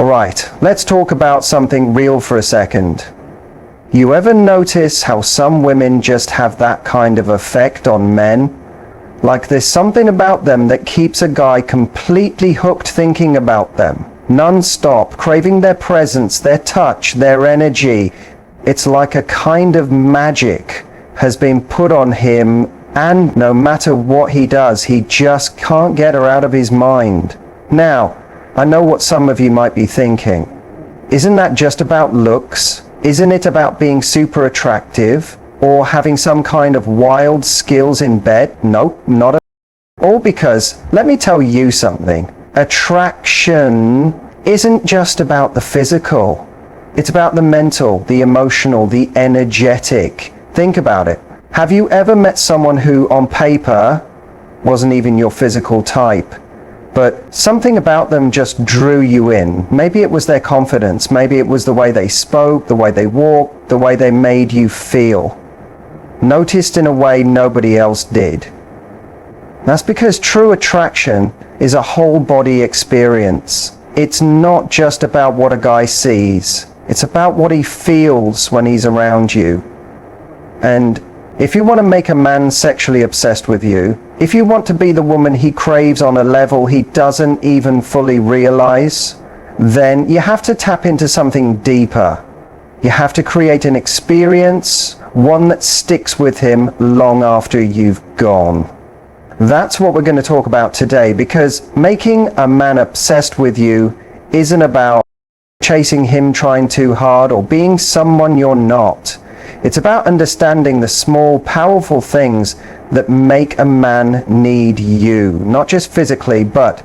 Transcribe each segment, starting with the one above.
Alright, let's talk about something real for a second. You ever notice how some women just have that kind of effect on men? Like there's something about them that keeps a guy completely hooked thinking about them, non-stop, craving their presence, their touch, their energy. It's like a kind of magic has been put on him, and no matter what he does, he just can't get her out of his mind. Now, I know what some of you might be thinking. Isn't that just about looks? Isn't it about being super attractive? Or having some kind of wild skills in bed? Nope, not at all. Because, let me tell you something. Attraction isn't just about the physical. It's about the mental, the emotional, the energetic. Think about it. Have you ever met someone who, on paper, wasn't even your physical type, but something about them just drew you in? Maybe it was their confidence, maybe it was the way they spoke, the way they walked, the way they made you feel. Noticed in a way nobody else did. That's because true attraction is a whole body experience. It's not just about what a guy sees. It's about what he feels when he's around you. And if you want to make a man sexually obsessed with you, if you want to be the woman he craves on a level he doesn't even fully realize, then you have to tap into something deeper. You have to create an experience, one that sticks with him long after you've gone. That's what we're going to talk about today, because making a man obsessed with you isn't about chasing him trying too hard or being someone you're not. It's about understanding the small, powerful things that make a man need you, not just physically, but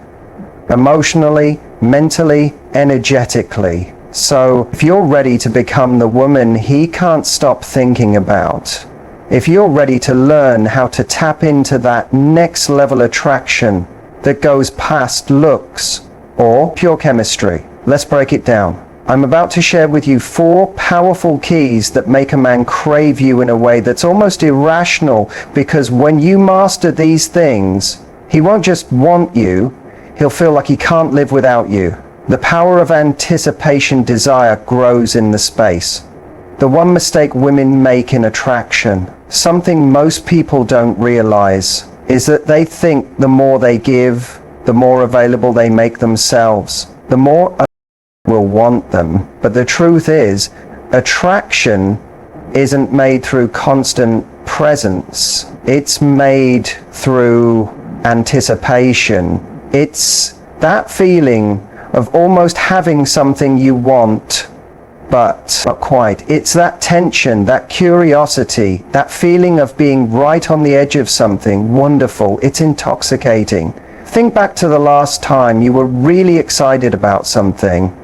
emotionally, mentally, energetically. So if you're ready to become the woman he can't stop thinking about, if you're ready to learn how to tap into that next level attraction that goes past looks or pure chemistry, let's break it down. I'm about to share with you 4 powerful keys that make a man crave you in a way that's almost irrational, because when you master these things, he won't just want you, he'll feel like he can't live without you. The power of anticipation desire grows in the space. The one mistake women make in attraction, something most people don't realize, is that they think the more they give, the more available they make themselves, the more will want them. But the truth is, attraction isn't made through constant presence. It's made through anticipation. It's that feeling of almost having something you want, but not quite. It's that tension, that curiosity, that feeling of being right on the edge of something wonderful. It's intoxicating. Think back to the last time you were really excited about something.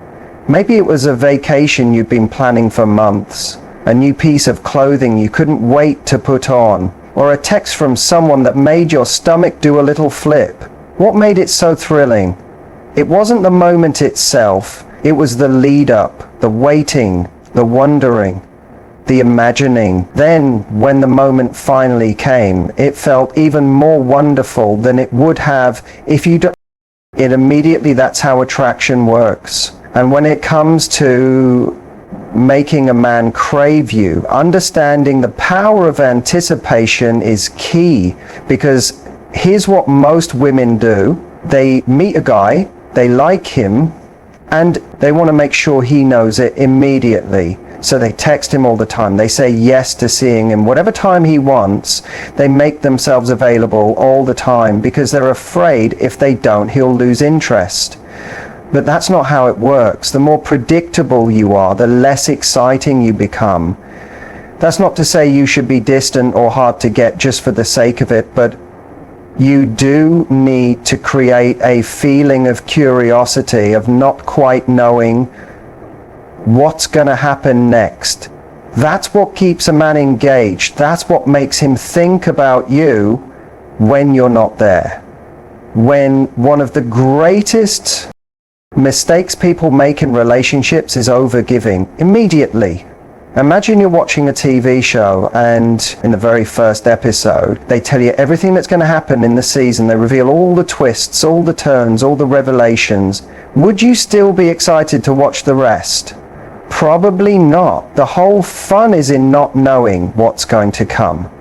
Maybe it was a vacation you'd been planning for months, a new piece of clothing you couldn't wait to put on, or a text from someone that made your stomach do a little flip. What made it so thrilling? It wasn't the moment itself, it was the lead up, the waiting, the wondering, the imagining. Then, when the moment finally came, it felt even more wonderful than it would have if you don't. It immediately, that's how attraction works. And when it comes to making a man crave you, understanding the power of anticipation is key, because here's what most women do. They meet a guy, they like him, and they want to make sure he knows it immediately. So they text him all the time. They say yes to seeing him. Whatever time he wants, they make themselves available all the time, because they're afraid if they don't, he'll lose interest. But that's not how it works. The more predictable you are, the less exciting you become. That's not to say you should be distant or hard to get just for the sake of it, but you do need to create a feeling of curiosity, of not quite knowing what's going to happen next. That's what keeps a man engaged. That's what makes him think about you when you're not there. When one of the greatest mistakes people make in relationships is overgiving immediately. Imagine you're watching a TV show and in the very first episode, they tell you everything that's going to happen in the season. They reveal all the twists, all the turns, all the revelations. Would you still be excited to watch the rest? Probably not. The whole fun is in not knowing what's going to come.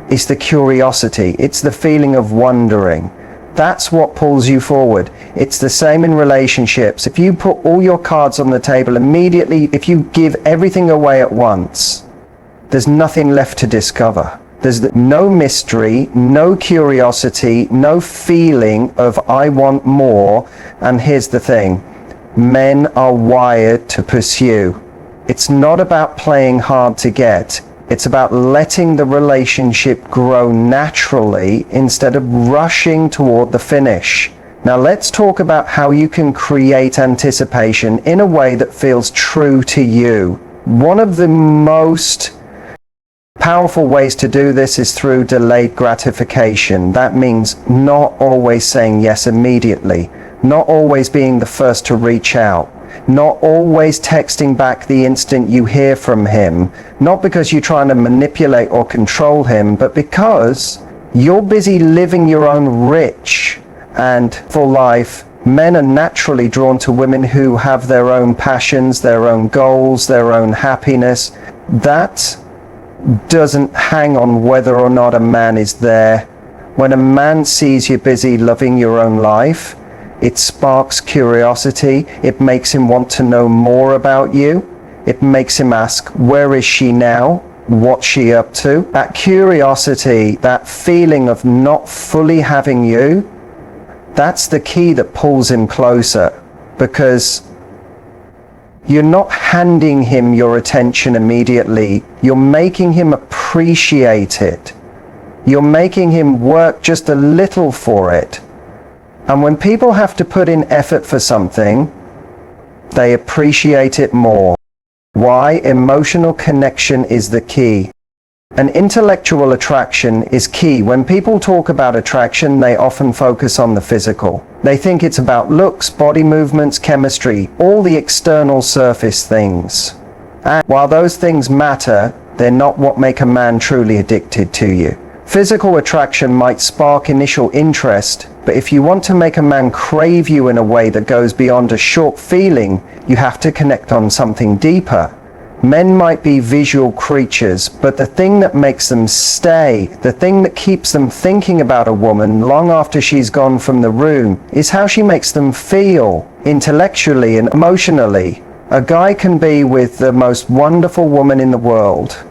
It's the curiosity. It's the feeling of wondering. That's what pulls you forward. It's the same in relationships. If you put all your cards on the table immediately, if you give everything away at once, there's nothing left to discover. There's no mystery, no curiosity, no feeling of I want more. And here's the thing, men are wired to pursue. It's not about playing hard to get. It's about letting the relationship grow naturally instead of rushing toward the finish. Now let's talk about how you can create anticipation in a way that feels true to you. One of the most powerful ways to do this is through delayed gratification. That means not always saying yes immediately, not always being the first to reach out, not always texting back the instant you hear from him, not because you're trying to manipulate or control him, but because you're busy living your own rich and full life. Men are naturally drawn to women who have their own passions, their own goals, their own happiness. That doesn't hang on whether or not a man is there. When a man sees you busy loving your own life, it sparks curiosity. It makes him want to know more about you. It makes him ask, where is she now? What's she up to? That curiosity, that feeling of not fully having you, that's the key that pulls him closer, because you're not handing him your attention immediately. You're making him appreciate it. You're making him work just a little for it. And when people have to put in effort for something, they appreciate it more. Why? Emotional connection is the key. And intellectual attraction is key. When people talk about attraction, they often focus on the physical. They think it's about looks, body movements, chemistry, all the external surface things. And while those things matter, they're not what make a man truly addicted to you. Physical attraction might spark initial interest, but if you want to make a man crave you in a way that goes beyond a short feeling, you have to connect on something deeper. Men might be visual creatures, but the thing that makes them stay, the thing that keeps them thinking about a woman long after she's gone from the room, is how she makes them feel, intellectually and emotionally. A guy can be with the most wonderful woman in the world,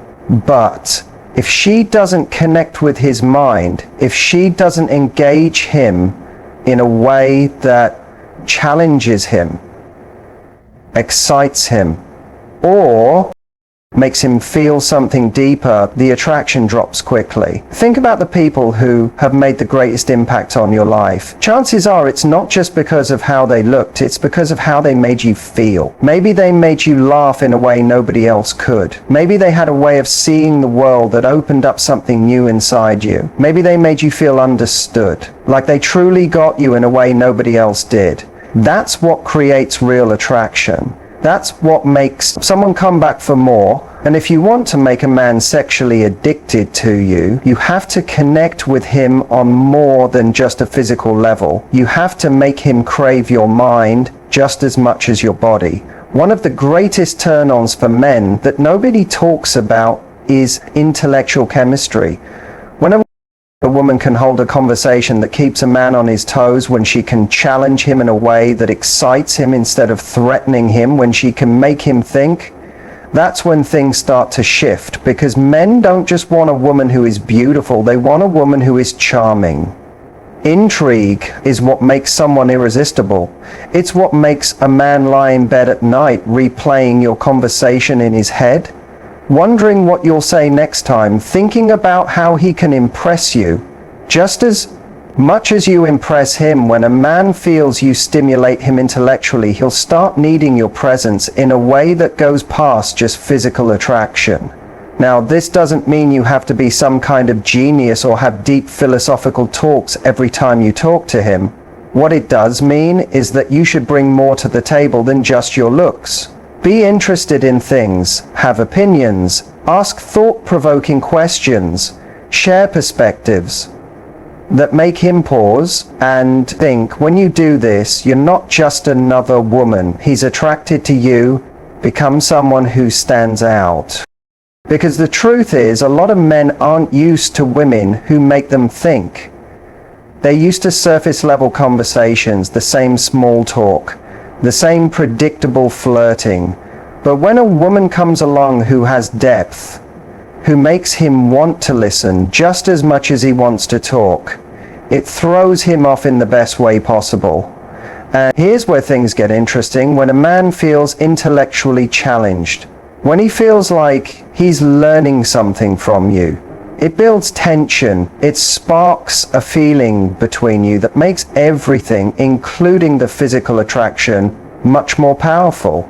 but if she doesn't connect with his mind, if she doesn't engage him in a way that challenges him, excites him, or makes him feel something deeper, the attraction drops quickly. Think about the people who have made the greatest impact on your life. Chances are it's not just because of how they looked, it's because of how they made you feel. Maybe they made you laugh in a way nobody else could. Maybe they had a way of seeing the world that opened up something new inside you. Maybe they made you feel understood, like they truly got you in a way nobody else did. That's what creates real attraction. That's what makes someone come back for more. And if you want to make a man sexually addicted to you, you have to connect with him on more than just a physical level. You have to make him crave your mind just as much as your body. One of the greatest turn-ons for men that nobody talks about is intellectual chemistry. When a woman can hold a conversation that keeps a man on his toes, when she can challenge him in a way that excites him instead of threatening him, when she can make him think, that's when things start to shift, because men don't just want a woman who is beautiful, they want a woman who is charming. Intrigue is what makes someone irresistible. It's what makes a man lie in bed at night replaying your conversation in his head, wondering what you'll say next time, thinking about how he can impress you. Just as much as you impress him, when a man feels you stimulate him intellectually, he'll start needing your presence in a way that goes past just physical attraction. Now, this doesn't mean you have to be some kind of genius or have deep philosophical talks every time you talk to him. What it does mean is that you should bring more to the table than just your looks. Be interested in things, have opinions, ask thought-provoking questions, share perspectives that make him pause and think. When you do this, you're not just another woman. He's attracted to you. Become someone who stands out. Because the truth is, a lot of men aren't used to women who make them think. They're used to surface level conversations, the same small talk, the same predictable flirting. But when a woman comes along who has depth, who makes him want to listen just as much as he wants to talk, it throws him off in the best way possible. And here's where things get interesting: when a man feels intellectually challenged, when he feels like he's learning something from you, it builds tension. It sparks a feeling between you that makes everything, including the physical attraction, much more powerful.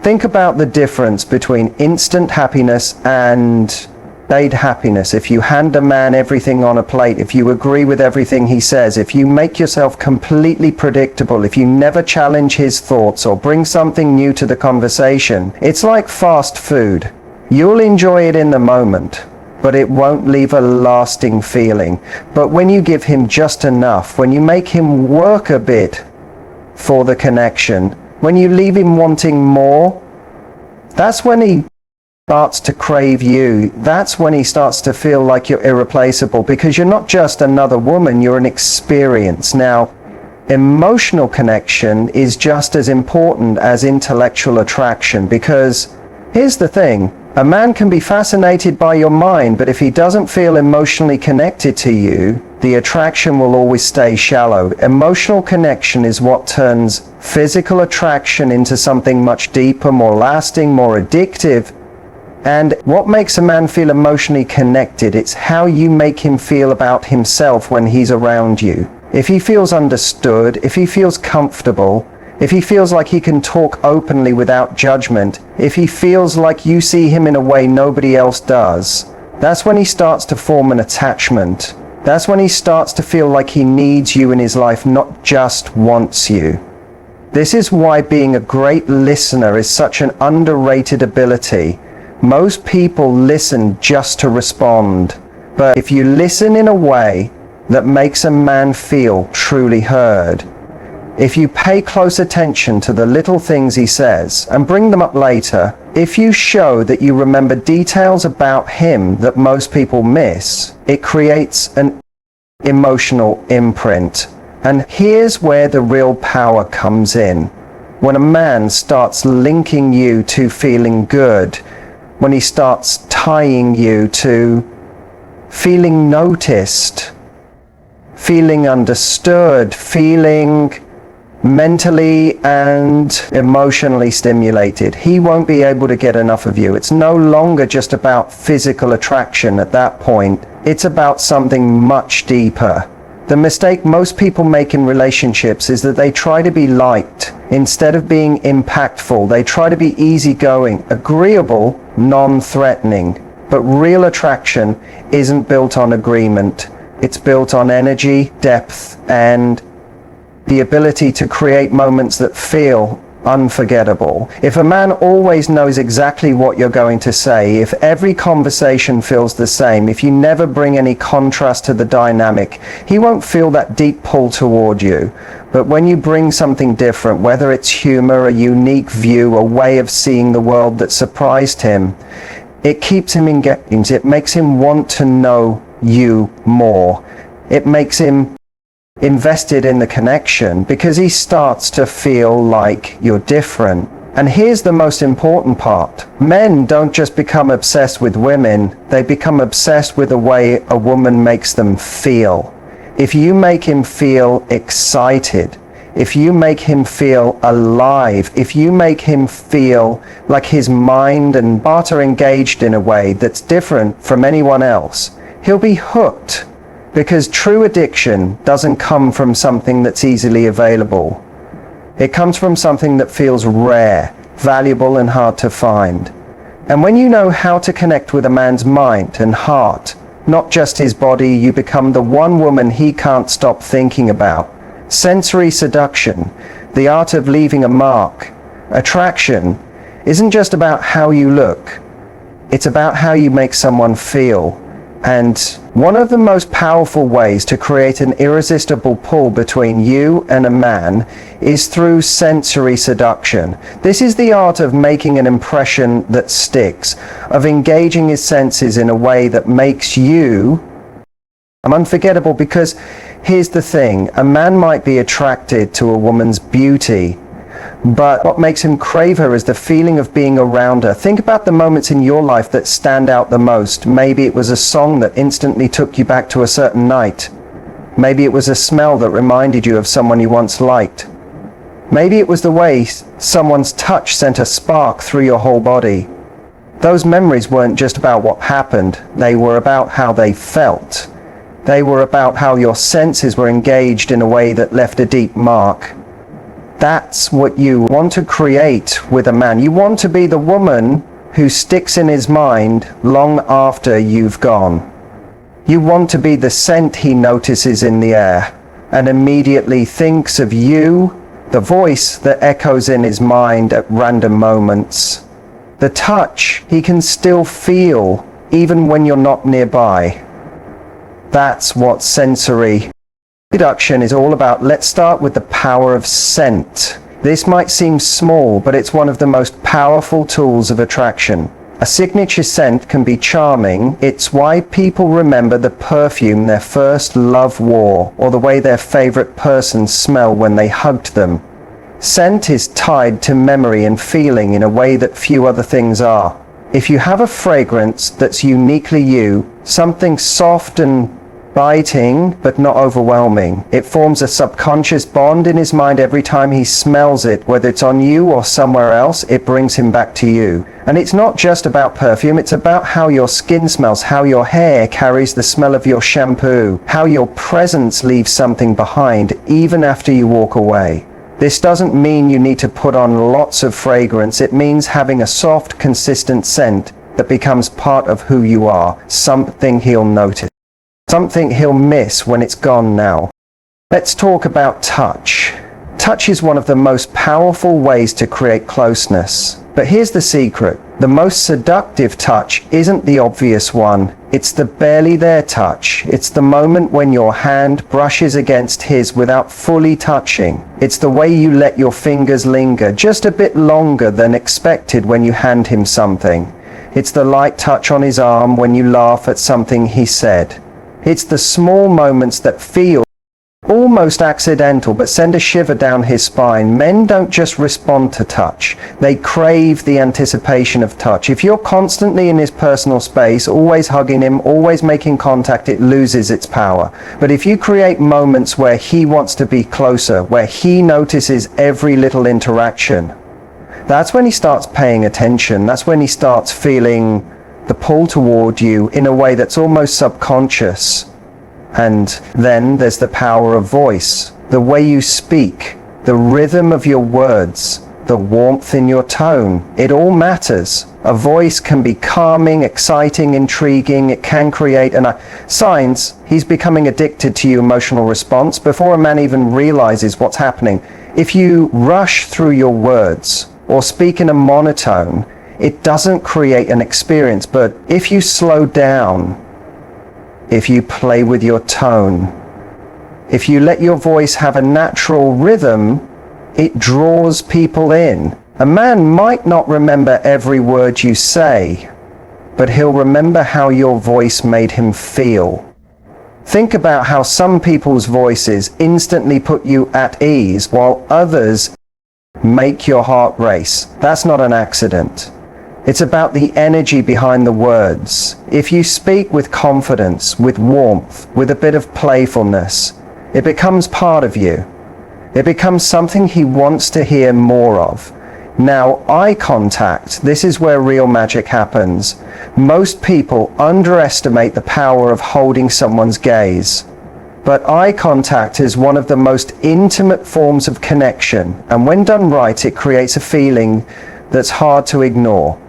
Think about the difference between instant happiness and delayed happiness. If you hand a man everything on a plate, if you agree with everything he says, if you make yourself completely predictable, if you never challenge his thoughts or bring something new to the conversation, it's like fast food. You'll enjoy it in the moment, but it won't leave a lasting feeling. But when you give him just enough, when you make him work a bit for the connection, when you leave him wanting more, that's when he starts to crave you. That's when he starts to feel like you're irreplaceable, because you're not just another woman, you're an experience. Now, emotional connection is just as important as intellectual attraction, because here's the thing: a man can be fascinated by your mind, but if he doesn't feel emotionally connected to you, the attraction will always stay shallow. Emotional connection is what turns physical attraction into something much deeper, more lasting, more addictive. And what makes a man feel emotionally connected? It's how you make him feel about himself when he's around you. If he feels understood, if he feels comfortable, if he feels like he can talk openly without judgment, if he feels like you see him in a way nobody else does, that's when he starts to form an attachment. That's when he starts to feel like he needs you in his life, not just wants you. This is why being a great listener is such an underrated ability. Most people listen just to respond. But if you listen in a way that makes a man feel truly heard, if you pay close attention to the little things he says and bring them up later, if you show that you remember details about him that most people miss, it creates an emotional imprint. And here's where the real power comes in. When a man starts linking you to feeling good, when he starts tying you to feeling noticed, feeling understood, feeling mentally and emotionally stimulated, he won't be able to get enough of you. It's no longer just about physical attraction at that point. It's about something much deeper. The mistake most people make in relationships is that they try to be liked instead of being impactful. They try to be easygoing, agreeable, non-threatening. But real attraction isn't built on agreement. It's built on energy, depth, and the ability to create moments that feel unforgettable. If a man always knows exactly what you're going to say, if every conversation feels the same, if you never bring any contrast to the dynamic, he won't feel that deep pull toward you. But when you bring something different, whether it's humor, a unique view, a way of seeing the world that surprised him, it keeps him engaged. It makes him want to know you more. It makes him invested in the connection, because he starts to feel like you're different. And here's the most important part: men don't just become obsessed with women, they become obsessed with the way a woman makes them feel. If you make him feel excited, if you make him feel alive, if you make him feel like his mind and heart are engaged in a way that's different from anyone else, he'll be hooked. Because true addiction doesn't come from something that's easily available. It comes from something that feels rare, valuable, and hard to find. And when you know how to connect with a man's mind and heart, not just his body, you become the one woman he can't stop thinking about. Sensory seduction, the art of leaving a mark. Attraction isn't just about how you look. It's about how you make someone feel. And one of the most powerful ways to create an irresistible pull between you and a man is through sensory seduction. This is the art of making an impression that sticks, of engaging his senses in a way that makes you unforgettable. Because here's the thing, a man might be attracted to a woman's beauty, but what makes him crave her is the feeling of being around her. Think about the moments in your life that stand out the most. Maybe it was a song that instantly took you back to a certain night. Maybe it was a smell that reminded you of someone you once liked. Maybe it was the way someone's touch sent a spark through your whole body. Those memories weren't just about what happened, they were about how they felt. They were about how your senses were engaged in a way that left a deep mark. That's what you want to create with a man. You want to be the woman who sticks in his mind long after you've gone. You want to be the scent he notices in the air and immediately thinks of you, the voice that echoes in his mind at random moments, the touch he can still feel even when you're not nearby. That's what sensory seduction is all about. Let's start with the power of scent. This might seem small, but it's one of the most powerful tools of attraction. A signature scent can be charming. It's why people remember the perfume their first love wore, or the way their favorite person smelled when they hugged them. Scent is tied to memory and feeling in a way that few other things are. If you have a fragrance that's uniquely you, something soft and biting but not overwhelming, it forms a subconscious bond in his mind. Every time he smells it, whether it's on you or somewhere else, it brings him back to you. And it's not just about perfume, it's about how your skin smells, how your hair carries the smell of your shampoo, how your presence leaves something behind even after you walk away. This doesn't mean you need to put on lots of fragrance. It means having a soft, consistent scent that becomes part of who you are, something he'll notice, something he'll miss when it's gone now. Let's talk about touch. Touch is one of the most powerful ways to create closeness. But here's the secret. The most seductive touch isn't the obvious one. It's the barely there touch. It's the moment when your hand brushes against his without fully touching. It's the way you let your fingers linger just a bit longer than expected when you hand him something. It's the light touch on his arm when you laugh at something he said. It's the small moments that feel almost accidental but send a shiver down his spine. Men don't just respond to touch, they crave the anticipation of touch. If you're constantly in his personal space, always hugging him, always making contact, it loses its power. But if you create moments where he wants to be closer, where he notices every little interaction, that's when he starts paying attention. That's when he starts feeling the pull toward you in a way that's almost subconscious. And then there's the power of voice, the way you speak, the rhythm of your words, the warmth in your tone. It all matters. A voice can be calming, exciting, intriguing. It can create signs he's becoming addicted to your emotional response before a man even realizes what's happening. If you rush through your words or speak in a monotone, it doesn't create an experience. But if you slow down, if you play with your tone, if you let your voice have a natural rhythm, it draws people in. A man might not remember every word you say, but he'll remember how your voice made him feel. Think about how some people's voices instantly put you at ease, while others make your heart race. That's not an accident. It's about the energy behind the words. If you speak with confidence, with warmth, with a bit of playfulness, it becomes part of you. It becomes something he wants to hear more of. Now, eye contact, this is where real magic happens. Most people underestimate the power of holding someone's gaze. But eye contact is one of the most intimate forms of connection, and when done right, it creates a feeling that's hard to ignore.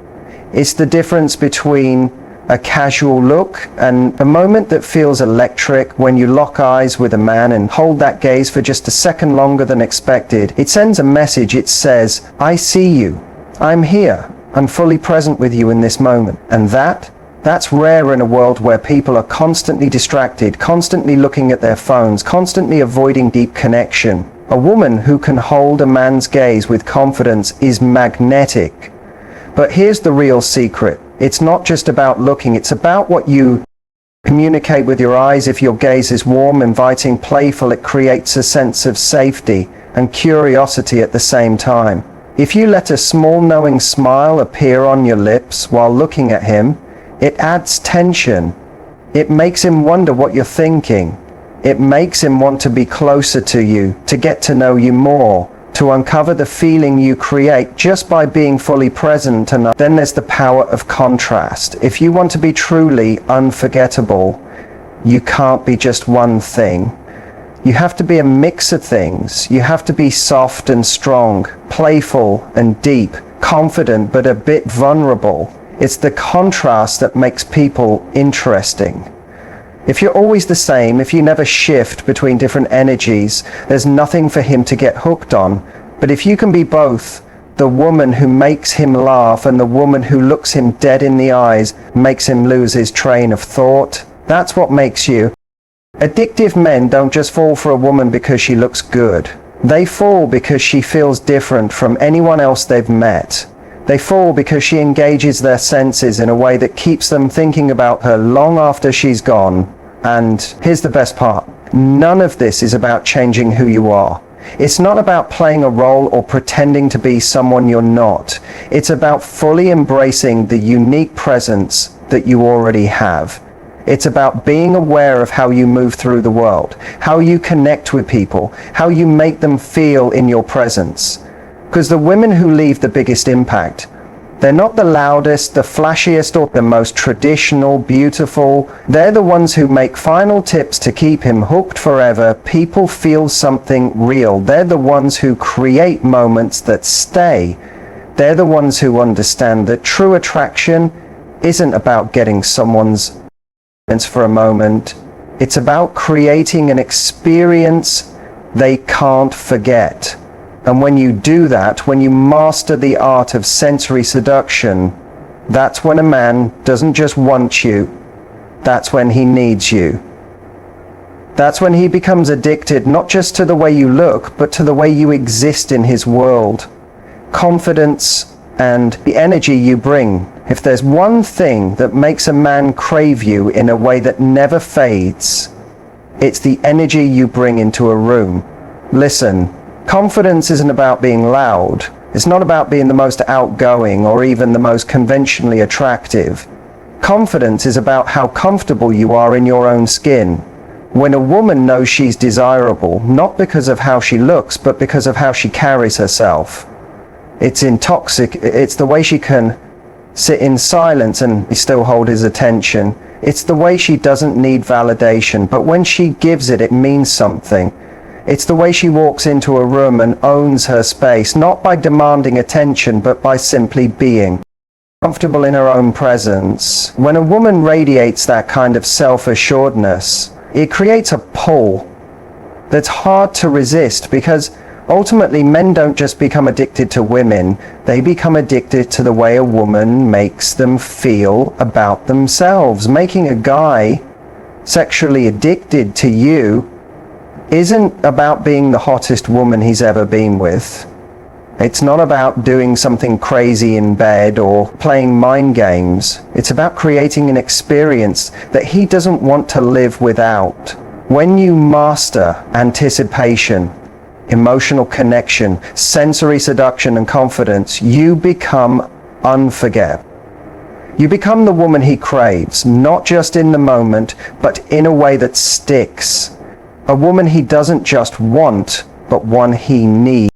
It's the difference between a casual look and a moment that feels electric. When you lock eyes with a man and hold that gaze for just a second longer than expected, it sends a message. It says, I see you, I'm here. I'm fully present with you in this moment. And that's rare in a world where people are constantly distracted, constantly looking at their phones, constantly avoiding deep connection. A woman who can hold a man's gaze with confidence is magnetic. But here's the real secret. It's not just about looking, it's about what you communicate with your eyes. If your gaze is warm, inviting, playful, it creates a sense of safety and curiosity at the same time. If you let a small knowing smile appear on your lips while looking at him, it adds tension. It makes him wonder what you're thinking. It makes him want to be closer to you, to get to know you more, to uncover the feeling you create just by being fully present. And then there's the power of contrast. If you want to be truly unforgettable, you can't be just one thing. You have to be a mix of things. You have to be soft and strong, playful and deep, confident but a bit vulnerable. It's the contrast that makes people interesting. If you're always the same, if you never shift between different energies, there's nothing for him to get hooked on. But if you can be both, the woman who makes him laugh and the woman who looks him dead in the eyes, makes him lose his train of thought, that's what makes you. Addictive men don't just fall for a woman because she looks good. They fall because she feels different from anyone else they've met. They fall because she engages their senses in a way that keeps them thinking about her long after she's gone. And here's the best part. None of this is about changing who you are. It's not about playing a role or pretending to be someone you're not. It's about fully embracing the unique presence that you already have. It's about being aware of how you move through the world, how you connect with people, how you make them feel in your presence. Because the women who leave the biggest impact, they're not the loudest, the flashiest, or the most traditional, beautiful. They're the ones who make final tips to keep him hooked forever. People feel something real. They're the ones who create moments that stay. They're the ones who understand that true attraction isn't about getting someone's for a moment. It's about creating an experience they can't forget. And when you do that, when you master the art of sensory seduction, that's when a man doesn't just want you, that's when he needs you. That's when he becomes addicted, not just to the way you look, but to the way you exist in his world. Confidence and the energy you bring. If there's one thing that makes a man crave you in a way that never fades, it's the energy you bring into a room. Listen. Confidence isn't about being loud. It's not about being the most outgoing or even the most conventionally attractive. Confidence is about how comfortable you are in your own skin. When a woman knows she's desirable, not because of how she looks, but because of how she carries herself. It's the way she can sit in silence and still hold his attention. It's the way she doesn't need validation, but when she gives it, it means something. It's the way she walks into a room and owns her space, not by demanding attention, but by simply being comfortable in her own presence. When a woman radiates that kind of self-assuredness, it creates a pull that's hard to resist, because ultimately men don't just become addicted to women, they become addicted to the way a woman makes them feel about themselves. Making a guy sexually addicted to you isn't about being the hottest woman he's ever been with. It's not about doing something crazy in bed or playing mind games. It's about creating an experience that he doesn't want to live without. When you master anticipation, emotional connection, sensory seduction, and confidence, you become unforgettable. You become the woman he craves, not just in the moment, but in a way that sticks. A woman he doesn't just want, but one he needs.